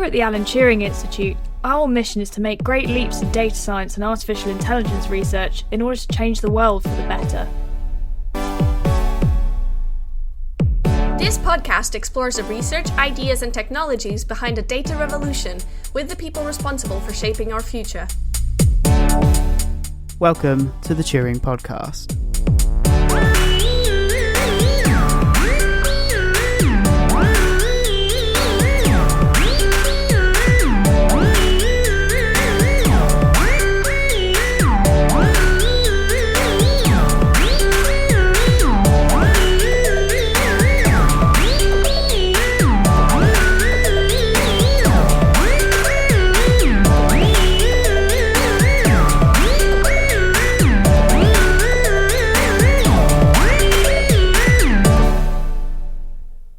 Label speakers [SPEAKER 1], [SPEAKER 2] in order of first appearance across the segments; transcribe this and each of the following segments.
[SPEAKER 1] Here at the Alan Turing Institute, our mission is to make great leaps in data science and artificial intelligence research in order to change the world for the better.
[SPEAKER 2] This podcast explores the research, ideas and technologies behind the data revolution with the people responsible for shaping our future.
[SPEAKER 3] Welcome to the Turing Podcast.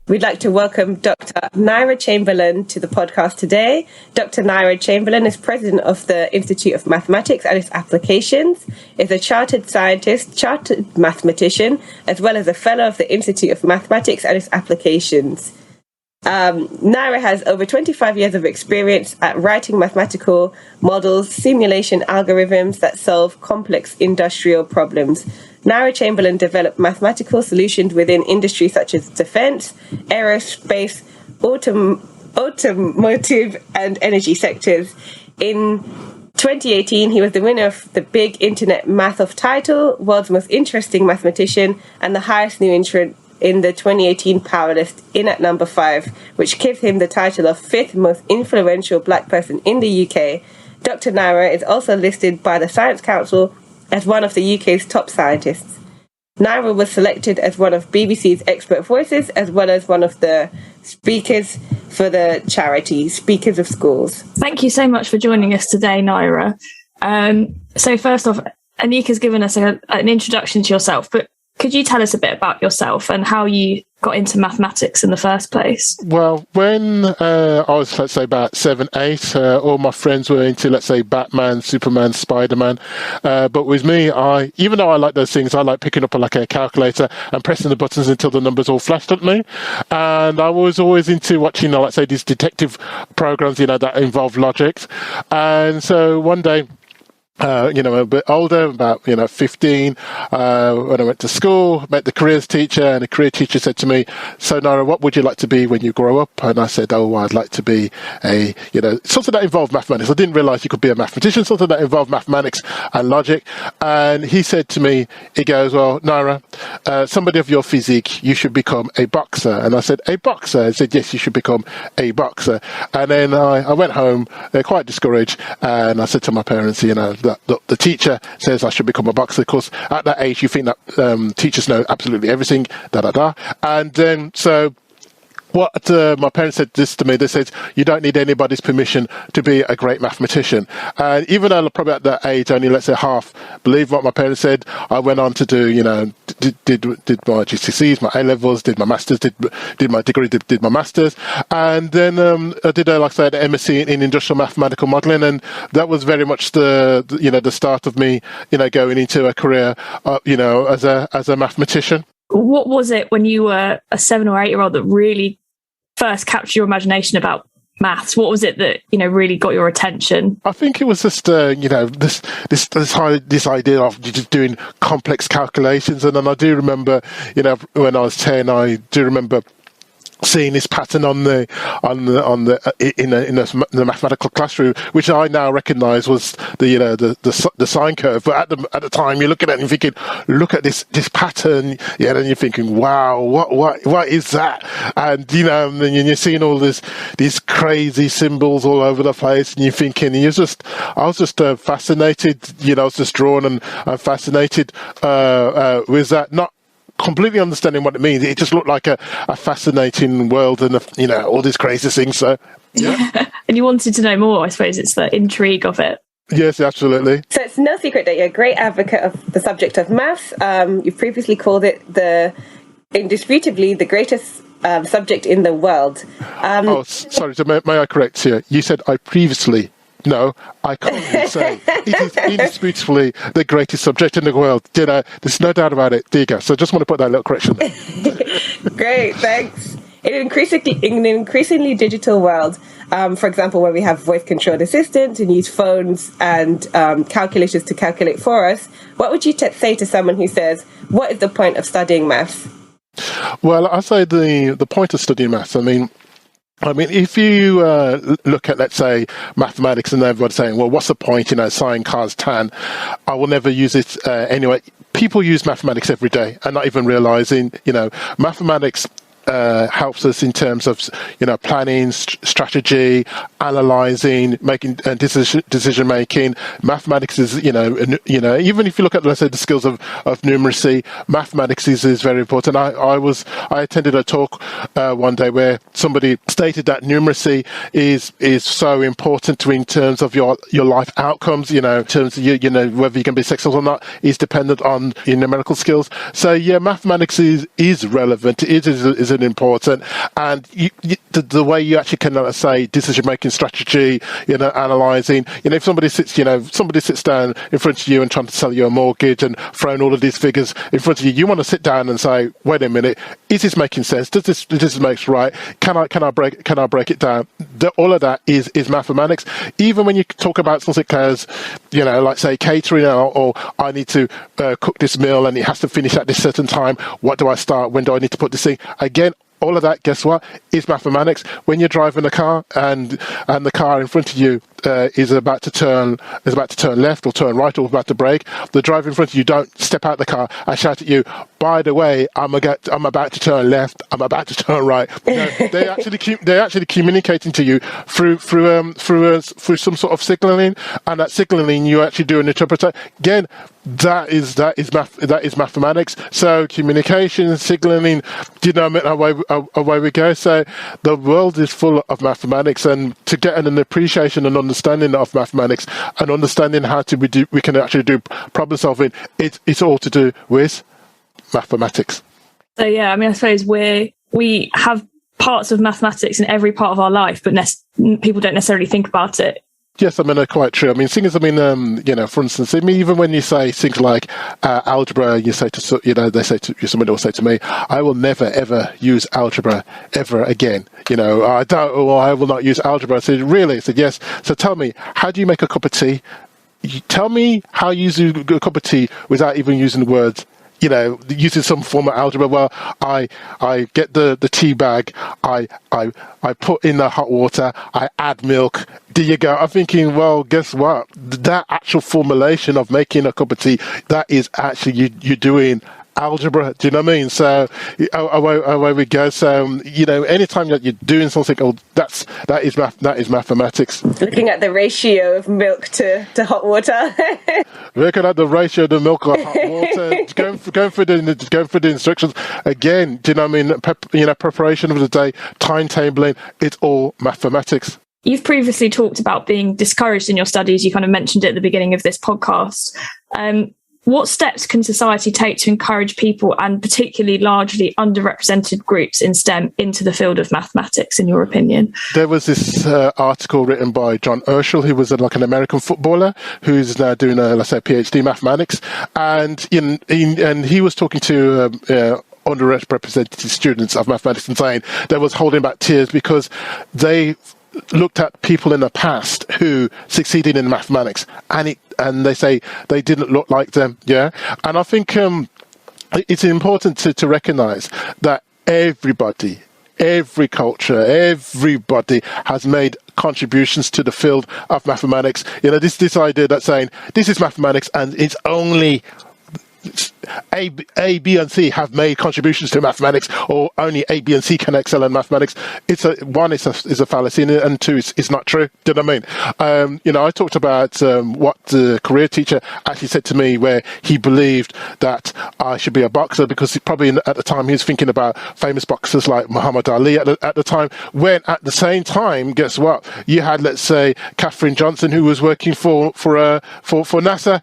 [SPEAKER 4] We'd like to welcome Dr. Naira Chamberlain to the podcast today. Dr. Naira Chamberlain is president of the Institute of Mathematics and its Applications, is a chartered scientist, chartered mathematician, as well as a fellow of the Institute of Mathematics and its Applications. Naira has over 25 years of experience at writing mathematical models, simulation algorithms that solve complex industrial problems. Naira Chamberlain developed mathematical solutions within industries such as defense, aerospace, automotive, and energy sectors. In 2018, he was the winner of the Big Internet Math-Off title, World's Most Interesting Mathematician, and the highest new entrant in the 2018 Power List, in at number 5, which gives him the title of 5th most influential black person in the UK. Dr. Naira is also listed by the Science Council as one of the UK's top scientists. Naira was selected as one of BBC's Expert Voices, as well as one of the speakers for the charity Speakers of Schools.
[SPEAKER 1] Thank you so much for joining us today, Naira. So first off, Anika's given us an introduction to yourself, but could you tell us a bit about yourself and how you got into mathematics in the first place?
[SPEAKER 5] Well, when I was, let's say, about 7, 8, all my friends were into, let's say, Batman, Superman, Spider-Man. But with me, even though I like those things, I like picking up a calculator and pressing the buttons until the numbers all flashed at me. And I was always into watching, let's say, these detective programs, that involve logic. And so one day, a bit older, about, 15, when I went to school, met the careers teacher, and the career teacher said to me, "So, Naira, what would you like to be when you grow up?" And I said, I'd like to be something that involved mathematics. I didn't realize you could be a mathematician, something that involved mathematics and logic. And he said to me, he goes, "Well, Naira, somebody of your physique, you should become a boxer." And I said, "A boxer?" He said, "Yes, you should become a boxer." And then I went home, quite discouraged, and I said to my parents, the teacher says I should become a boxer. Of course, at that age, you think that teachers know absolutely everything, And then, so what my parents said this to me, they said, "You don't need anybody's permission to be a great mathematician." And even though probably at that age, only, let's say, half believe what my parents said, I went on to do, did my GCSEs, my A-levels, did my masters, did my degree, did my masters. And then I did, like I said, an MSc in industrial mathematical modelling. And that was very much the start of me, going into a career, as a mathematician.
[SPEAKER 1] What was it when you were a 7 or 8-year-old that really first captured your imagination about maths? What was it that really got your attention?
[SPEAKER 5] I think it was just this idea of just doing complex calculations. And then I do remember when I was 10, I do remember seeing this pattern in the mathematical classroom, which I now recognise was the sine curve. But at the time, you're looking at it and thinking, look at this pattern, and you're thinking, wow, what is that? And and then you're seeing all these crazy symbols all over the place, and you're thinking, I was just fascinated. I was just drawn and fascinated with that. Not completely understanding what it means. It just looked like a fascinating world and all these crazy things. So yeah.
[SPEAKER 1] And you wanted to know more. I suppose it's the intrigue of it.
[SPEAKER 5] Yes, absolutely.
[SPEAKER 4] So it's no secret that you're a great advocate of the subject of maths. You've previously called it indisputably the greatest subject in the world.
[SPEAKER 5] Sorry, so may I correct you? You said I previously. No, I can't say. It is indisputably the greatest subject in the world. There's no doubt about it. There you go. So I just want to put that little correction there.
[SPEAKER 4] Great, thanks. In an increasingly digital world, for example, where we have voice-controlled assistants and use phones and calculators to calculate for us, what would you say to someone who says, what is the point of studying maths?
[SPEAKER 5] Well, I say the point of studying maths, I mean, if you look at, let's say, mathematics, and everybody's saying, well, what's the point, sine, cos, tan, I will never use it anyway. People use mathematics every day and not even realizing, mathematics helps us in terms of, planning, strategy, analyzing, making decision making. Mathematics is, even if you look at, let's say, the skills of numeracy, mathematics is very important. I attended a talk one day where somebody stated that numeracy is so important in terms of your life outcomes. In terms of whether you can be successful or not is dependent on your numerical skills. So yeah, mathematics is relevant. It is important, and the way you actually can say decision-making strategy, analysing. If somebody sits down in front of you and trying to sell you a mortgage and throwing all of these figures in front of you, you want to sit down and say, wait a minute, is this making sense? Does this make right? Can I break it down? All of that is mathematics. Even when you talk about something as, like say catering, or I need to cook this meal and it has to finish at this certain time. What do I start? When do I need to put this thing? Again, all of that, guess what, is mathematics. When you're driving a car and the car in front of you is about to turn left or turn right or about to brake, the driver in front of you don't step out the car and shout at you, by the way, I'm about to turn left, I'm about to turn right. They're actually communicating to you through some sort of signaling, and that signaling you actually do an interpreter. Again, that is mathematics. So communication, signaling, away we go. So the world is full of mathematics, and to get an appreciation and understanding of mathematics and understanding how we can actually do problem solving, it's all to do with mathematics.
[SPEAKER 1] So yeah, I suppose we have parts of mathematics in every part of our life, but people don't necessarily think about it.
[SPEAKER 5] Yes, quite true. For instance, even when you say things like algebra, you say to, somebody will say to me, I will never ever use algebra ever again. I will not use algebra. I said, really? I said, yes. So tell me, how do you make a cup of tea? Tell me how you use a cup of tea without even using the words. Using some form of algebra. Well, I get the tea bag, I put in the hot water, I add milk. There you go. I'm thinking, well, guess what? That actual formulation of making a cup of tea, that is actually you're doing algebra. Do you know what I mean? So away we go. So anytime that you're doing something, that is mathematics.
[SPEAKER 4] Looking at the ratio of milk to hot water.
[SPEAKER 5] Looking at the ratio of the milk to hot water. going through the instructions again. Do you know what I mean? Preparation of the day, timetabling. It's all mathematics.
[SPEAKER 1] You've previously talked about being discouraged in your studies. You kind of mentioned it at the beginning of this podcast. What steps can society take to encourage people, and particularly largely underrepresented groups in STEM, into the field of mathematics, in your opinion? There was this
[SPEAKER 5] article written by John Urschel, who was an American footballer who's now doing a PhD in mathematics, and he was talking to underrepresented students of mathematics and saying they was holding back tears because they looked at people in the past who succeeded in mathematics, and they say they didn't look like them. Yeah, and I think it's important to recognise that everybody, every culture, everybody has made contributions to the field of mathematics. This idea that saying this is mathematics and it's only A, B, and C have made contributions to mathematics, or only A, B, and C can excel in mathematics. It's a fallacy, and two, it's not true. Do you know what I mean? I talked about what the career teacher actually said to me, where he believed that I should be a boxer because probably at the time he was thinking about famous boxers like Muhammad Ali at the time. When at the same time, guess what? You had, let's say, Katherine Johnson, who was working for NASA.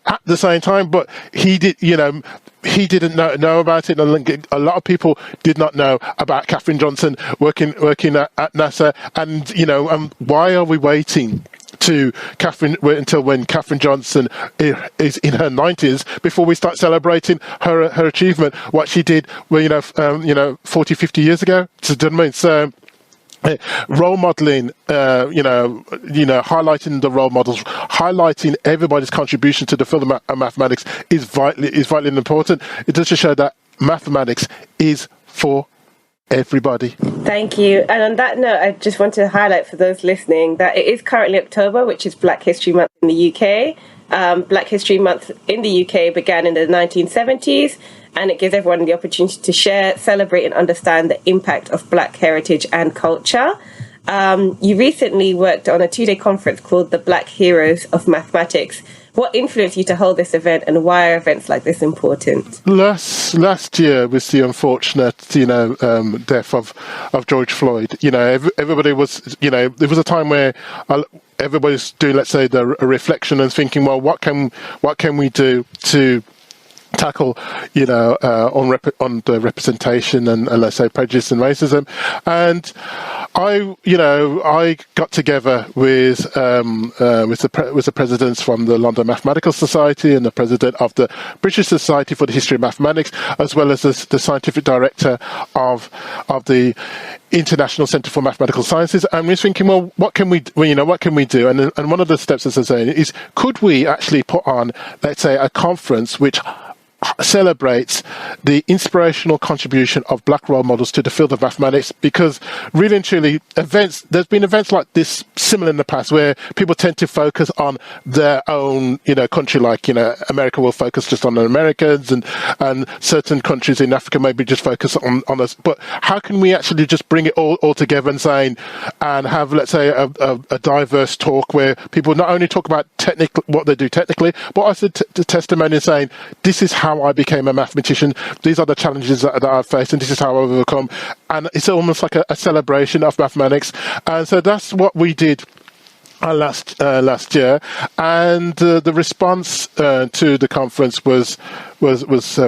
[SPEAKER 5] At the same time, but he didn't know about it. A lot of people did not know about Katherine Johnson working at NASA. And why are we waiting to Katherine until when Katherine Johnson is in her 90s before we start celebrating her achievement, what she did, well, 40, 50 years ago. So, do you know what I mean? So, role modeling, highlighting the role models, highlighting everybody's contribution to the field of mathematics is vitally important. It does show that mathematics is for everybody.
[SPEAKER 4] Thank you. And on that note, I just want to highlight for those listening that it is currently October, which is Black History Month in the UK. Black History Month in the UK began in the 1970s, and it gives everyone the opportunity to share, celebrate, and understand the impact of Black heritage and culture. You recently worked on a 2-day conference called the Black Heroes of Mathematics. What influenced you to hold this event, and why are events like this important?
[SPEAKER 5] Last year was the unfortunate, death of George Floyd. Everybody was, there was a time where everybody's doing, let's say, a reflection and thinking, well, what can we do to tackle, on the representation and let's say prejudice and racism. And I got together with the presidents from the London Mathematical Society and the president of the British Society for the History of Mathematics, as well as the scientific director of the International Centre for Mathematical Sciences, and we're thinking, well, what can we do? And one of the steps, as I say, is could we actually put on, let's say, a conference which celebrates the inspirational contribution of Black role models to the field of mathematics, because really and truly there's been events like this similar in the past where people tend to focus on their own country, like America will focus just on the Americans, and certain countries in Africa maybe just focus on us. But how can we actually just bring it all together and have, let's say, a diverse talk where people not only talk about what they do technically, but also the testimony saying, this is how I became a mathematician, these are the challenges that I've faced, and this is how I've overcome. And it's almost like a celebration of mathematics. And so that's what we did last year, and the response to the conference was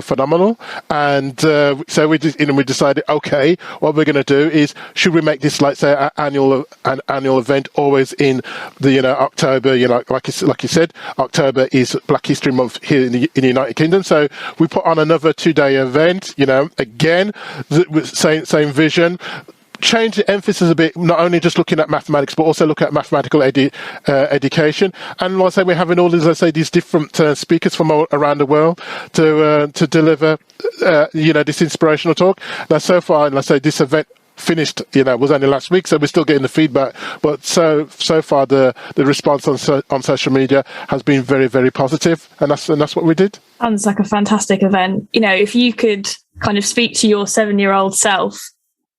[SPEAKER 5] phenomenal. And so we decided, okay, what we're going to do is, should we make this, like, say, an annual event, always in the October? Like you said, October is Black History Month here in the United Kingdom. So we put on another 2-day event. Again, same vision. Change the emphasis a bit, not only just looking at mathematics, but also look at mathematical education. And like I say, we're having all these different speakers from around the world to deliver, this inspirational talk. Now, so far, let's say this event finished, was only last week, so we're still getting the feedback. But so far, the response on social media has been very, very positive, and that's what we did.
[SPEAKER 1] Sounds like a fantastic event. If you could kind of speak to your 7-year-old self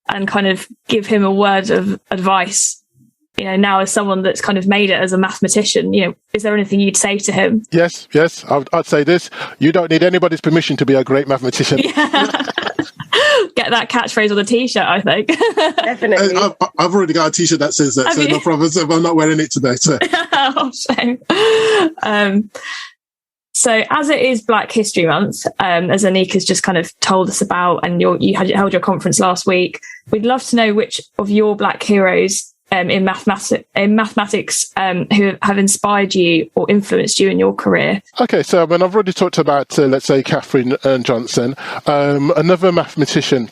[SPEAKER 1] and kind of give him a word of advice, now as someone that's kind of made it as a mathematician, is there anything you'd say to him?
[SPEAKER 5] Yes, I'd say this: you don't need anybody's permission to be a great mathematician. Yeah.
[SPEAKER 1] Get that catchphrase on a t-shirt, I think.
[SPEAKER 4] Definitely.
[SPEAKER 6] I've already got a t-shirt that says that, so no problem. So I'm not wearing it today. So.
[SPEAKER 1] Oh, shame. So as it is Black History Month, as Anika's just kind of told us about, and you held your conference last week, we'd love to know which of your Black heroes in mathematics who have inspired you or influenced you in your career. Okay, so
[SPEAKER 5] I've already talked about, let's say, Katherine Johnson. Another mathematician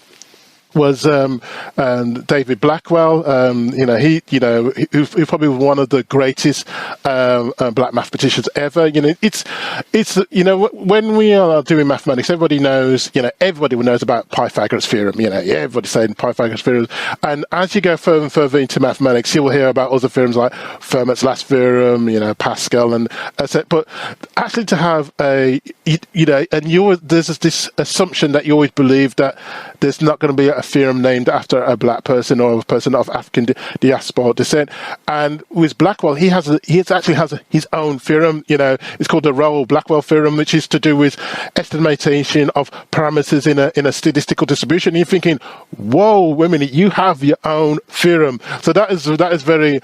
[SPEAKER 5] was David Blackwell. He's probably one of the greatest Black mathematicians ever. It's when we are doing mathematics, everybody knows about Pythagoras theorem. Everybody's saying Pythagoras theorem. And as you go further and further into mathematics, you will hear about other theorems like Fermat's last theorem, Pascal, and etc. But actually, to have there's this assumption that you always believe that there's not going to be a theorem named after a Black person or a person of African diaspora descent. And with Blackwell, he actually has his own theorem. It's called the Rowell-Blackwell theorem, which is to do with estimation of parameters in a statistical distribution. And you're thinking, whoa, wait a minute, you have your own theorem. So that is very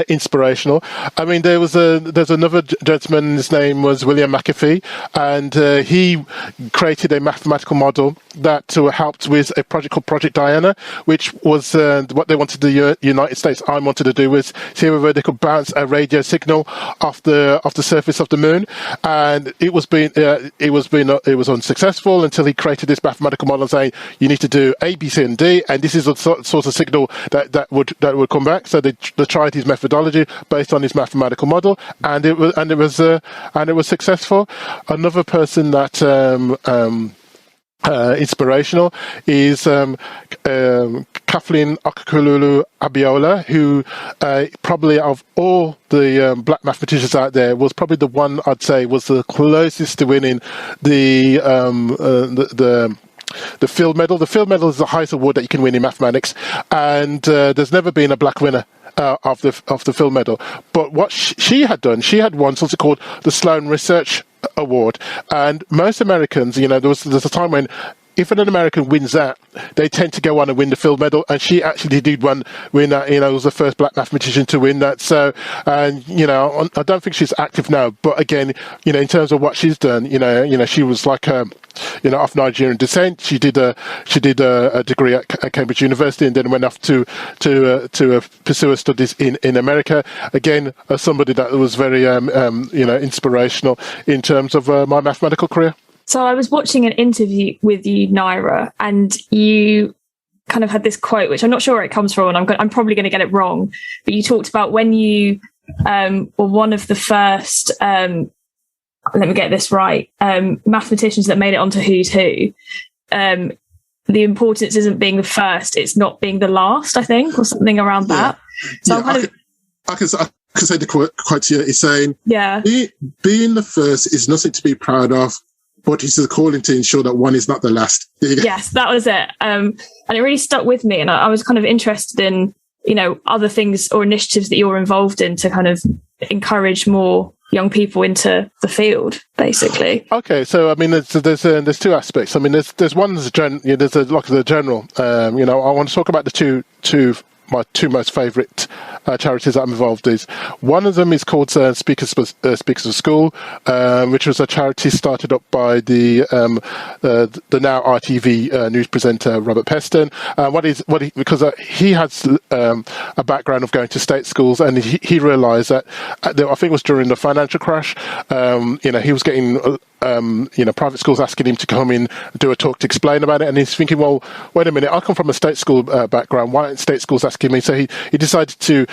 [SPEAKER 5] inspirational. I mean, there's another gentleman, his name was William McAfee, and he created a mathematical model that helped with a project called Project Diana, which was what they wanted the United States Army wanted to do was see whether they could bounce a radio signal off the surface of the moon, and it was unsuccessful until he created this mathematical model saying you need to do A, B, C, and D, and this is the sort of signal that would come back. So they tried his methodology based on his mathematical model, and it was successful. Another person that inspirational is Kathleen Okakululu Abiola, who probably of all the black mathematicians out there was probably the one I'd say was the closest to winning the Field Medal. The Field Medal is the highest award that you can win in mathematics, and there's never been a black winner of the Field Medal. But what she had done, she had won something called the Sloan Research Award, and most Americans, there's a time when if an American wins that, they tend to go on and win the Field Medal, and she actually did win that. Was the first black mathematician to win that. So, and I don't think she's active now, but again, in terms of what she's done, she was like of Nigerian descent. She did a degree at Cambridge University, and then went off to pursue her studies in America. Again, as somebody that was very inspirational in terms of my mathematical career.
[SPEAKER 1] So I was watching an interview with you, Naira, and you kind of had this quote, which I'm not sure where it comes from, and I'm probably going to get it wrong. But you talked about when you were one of the first, let me get this right, mathematicians that made it onto Who's Who. The importance isn't being the first; it's not being the last, I think, or something around that. So I
[SPEAKER 6] can say the quote here is saying, being the first is nothing to be proud of, but it's a calling to ensure that one is not the last.
[SPEAKER 1] Yes, that was it. And it really stuck with me. And I was kind of interested in, other things or initiatives that you're involved in to kind of encourage more young people into the field, basically. Okay,
[SPEAKER 5] so I mean, there's two aspects. I mean, there's one there's the general. I want to talk about the my two most favourite charities that I'm involved in. One of them is called Speakers of School, which was a charity started up by the now RTV news presenter Robert Peston. Because he has a background of going to state schools, and he realised that I think it was during the financial crash. He was getting private schools asking him to come in and do a talk to explain about it, and he's thinking, well, wait a minute, I come from a state school background, why aren't state schools asking me? So he decided to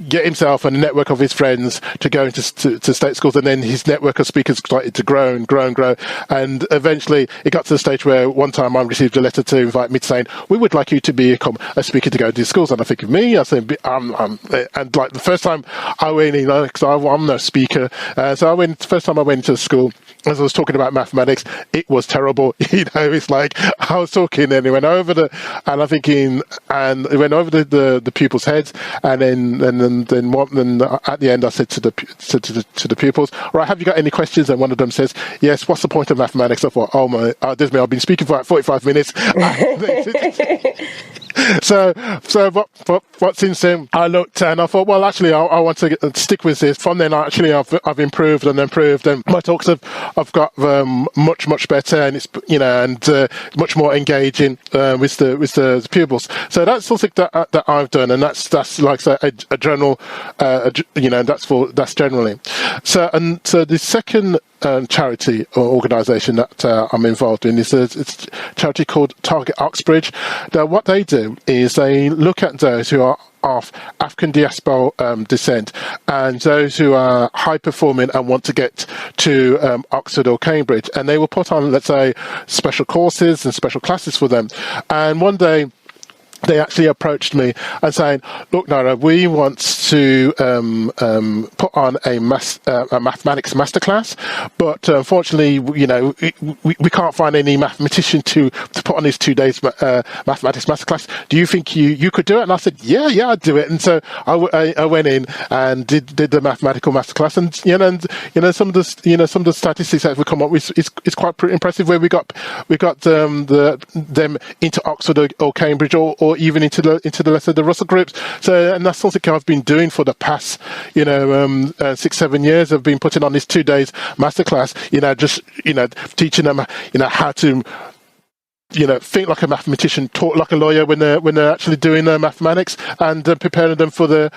[SPEAKER 5] get himself and a network of his friends to go into state schools, and then his network of speakers started to grow and grow and grow, and eventually it got to the stage where one time I received a letter to invite me, saying, we would like you to become a speaker to go to schools. And I think of me, I said, and like the first time I went in, because I'm no speaker, so the first time I went to school, as I was talking about mathematics, it was terrible. It's like I was talking, and it went over the pupils' heads, and then at the end I said to the pupils, right, have you got any questions? And one of them says, yes, what's the point of mathematics? I thought, oh my, this means I've been speaking for like 45 minutes. So what since then I looked and I thought, well, actually I want to stick with this. From then I've improved and improved, and my talks have got much better, and it's much more engaging with the pupils. So that's something that I've done, and that's like a general that's generally. So the second charity or organisation that I'm involved in is it's a charity called Target Oxbridge. Now, what they do is they look at those who are of African diaspora descent and those who are high performing and want to get to Oxford or Cambridge, and they will put on, let's say, special courses and special classes for them. And one day they actually approached me and saying, look, Naira, we want to put on a mathematics masterclass, but unfortunately, we can't find any mathematician to put on these 2 days mathematics masterclass. Do you think you could do it? And I said, yeah, I'd do it. And so I went in and did the mathematical masterclass, and some of the statistics that we come up with is quite pretty impressive. Where we got them into Oxford or Cambridge or even into the Russell groups. So, and that's something I've been doing for the past 6-7 years. I've been putting on this 2 days masterclass, just teaching them how to think like a mathematician, talk like a lawyer when they're actually doing mathematics, and preparing them for the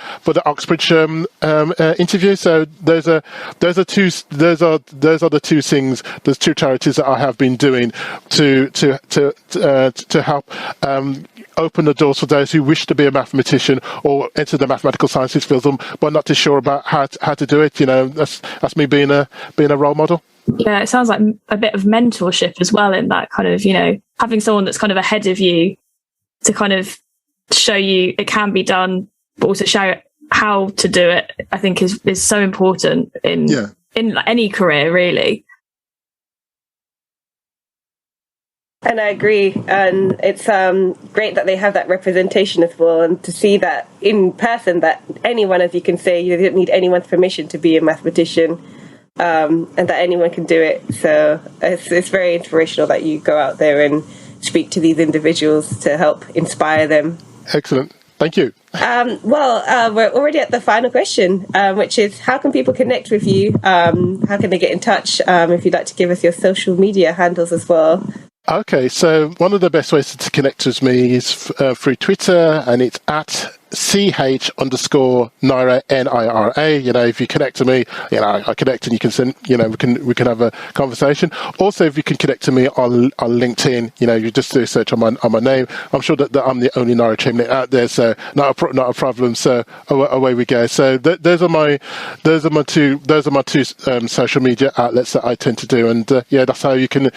[SPEAKER 5] Oxbridge interview. So those are the two things. There's two charities that I have been doing to help open the doors for those who wish to be a mathematician or enter the mathematical sciences field, but not too sure about how to do it. That's me being a role model.
[SPEAKER 1] Yeah, it sounds like a bit of mentorship as well in that kind of, having someone that's kind of ahead of you to kind of show you it can be done, but also show how to do it, I think is so important in any career, really.
[SPEAKER 4] And I agree. And it's great that they have that representation as well, and to see that in person, that anyone, as you can say, you don't need anyone's permission to be a mathematician, and that anyone can do it. So it's very inspirational that you go out there and speak to these individuals to help inspire them.
[SPEAKER 5] Excellent. Thank you.
[SPEAKER 4] We're already at the final question, which is, how can people connect with you? How can they get in touch? If you'd like to give us your social media handles as well.
[SPEAKER 5] Okay, so one of the best ways to connect with me is through Twitter, and it's at ch_Naira, NIRA. If you connect to me, I connect, and you can send, we can have a conversation. Also, if you can connect to me on LinkedIn, you just do a search on my name. I'm sure that I'm the only Naira Chamberlain out there, so not a problem. So away we go. So those are my two social media outlets that I tend to do, and that's how you can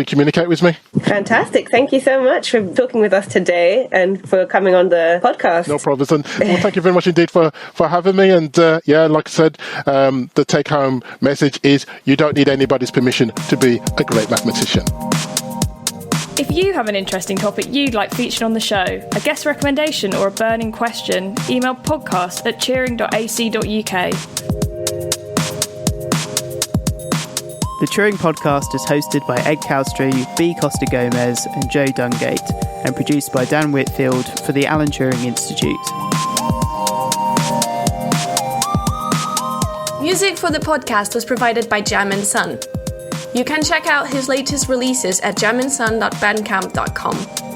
[SPEAKER 5] communicate with me.
[SPEAKER 4] Fantastic! Thank you so much for talking with us today and for coming on the podcast.
[SPEAKER 5] No problems. And thank you very much indeed for having me. And like I said, the take-home message is you don't need anybody's permission to be a great mathematician.
[SPEAKER 1] If you have an interesting topic you'd like featured on the show, a guest recommendation or a burning question, email podcast@turing.ac.uk.
[SPEAKER 3] The Turing Podcast is hosted by Ed Cowstream, B. Costa Gomez and Joe Dungate, and produced by Dan Whitfield for the Alan Turing Institute.
[SPEAKER 2] Music for the podcast was provided by Jam and Sun. You can check out his latest releases at jamandsun.bandcamp.com.